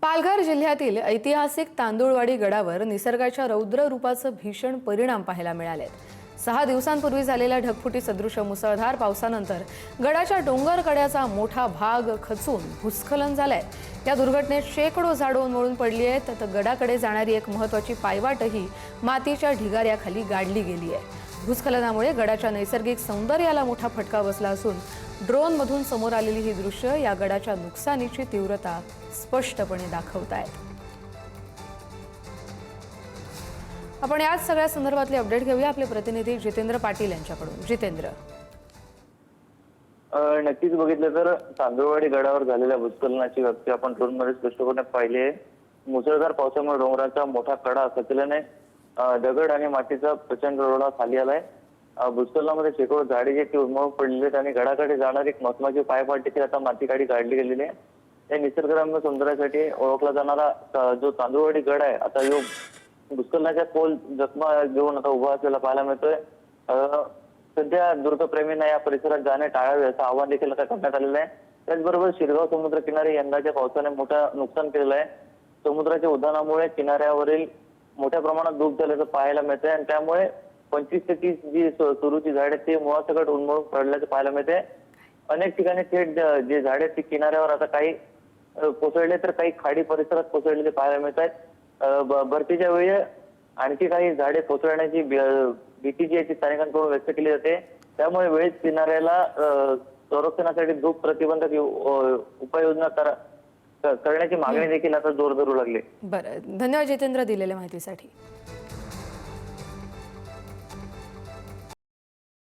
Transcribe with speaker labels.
Speaker 1: पालघर जिल्ह्यातील ऐतिहासिक तांदुळवाडी गडावर निसर्गाच्या रौद्र रूपाचे भीषण परिणाम पाहायला मिळालेत. 6 दिवसांपूर्वी झालेल्या ढगफुटी सदृश मुसळधार पावसानंतर गडाच्या डोंगर कड्याचा मोठा भाग खचून भूस्खलन झालंय. या दुर्घटनेत शेकडो झाडं उन्मळून पडली आहेत, तर गडाकडे जाणारी एक महत्त्वाची पायवाटही मातीच्या ढिगाऱ्याखाली गाडली गेली आहे. भूस्खलनामुळे गडाच्या नैसर्गिक सौंदर्याला मोठा फटका बसला असून ड्रोनमधून समोर आलेली ही दृश्य या गडाच्या नुकसानीची तीव्रता स्पष्टपणे दाखवतायत. आपण याच सगळ्या संदर्भातले अपडेट घेऊया आपले प्रतिनिधी जितेंद्र पाटील यांच्याकडून. जितेंद्र,
Speaker 2: नक्कीच बघितलं तर तांदुळवाडी गडावर झालेल्या भूस्खलनाची व्याप्ती आपण ड्रोनमध्ये स्पष्टपणे पाहिली आहे. मुसळधार पावसामुळे डोंगराचा मोठा कडा खचल्याने दगड आणि मातीचा प्रचंड रोडा खाली आलाय. भूस्खलनामध्ये शेकडो झाडे जे उन्मळून पडलेली आहेत आणि गडाकडे जाणारी एक महत्वाची पायवाट आता मातीकाठी काढली गेलेली आहे. या निसर्गरम्य सौंदर्यासाठी ओळखला जाणारा जो तांदुळवाडी गड आहे, आता जो भूस्खलनाच्या खोल जखमा घेऊन आता उभा असलेला पाहायला मिळतोय. सध्या दुर्गप्रेमींना या परिसरात जाणे टाळावे असं आवाहन देखील आता करण्यात आलेलं आहे. त्याचबरोबर शिरगाव समुद्र किनारी यंदाच्या पावसाने मोठं नुकसान केलेलं आहे. समुद्राच्या उधाणामुळे किनाऱ्यावरील मोठ्या प्रमाणात धूप झाल्याचं पाहायला मिळतंय आणि त्यामुळे 25 ते 30 जी सुरूची झाडे ते मुळासकट उन्मळून पडल्याचं पाहायला मिळते. अनेक ठिकाणी थेट जे झाडे ती किनाऱ्यावर आता काही कोसळले तर काही खाडी परिसरात कोसळलेले पाहायला मिळत आहेत. भरतीच्या वेळी आणखी काही झाडे कोसळण्याची भीती जी आहे ती स्थानिकांकडून व्यक्त केली जाते. त्यामुळे वेळेत किनाऱ्याला संरक्षणासाठी धूप प्रतिबंधक उपाययोजना करण्याची मागणी देखील आता जोर धरू लागली.
Speaker 1: बरं, धन्यवाद जितेंद्र दिलेल्या माहितीसाठी.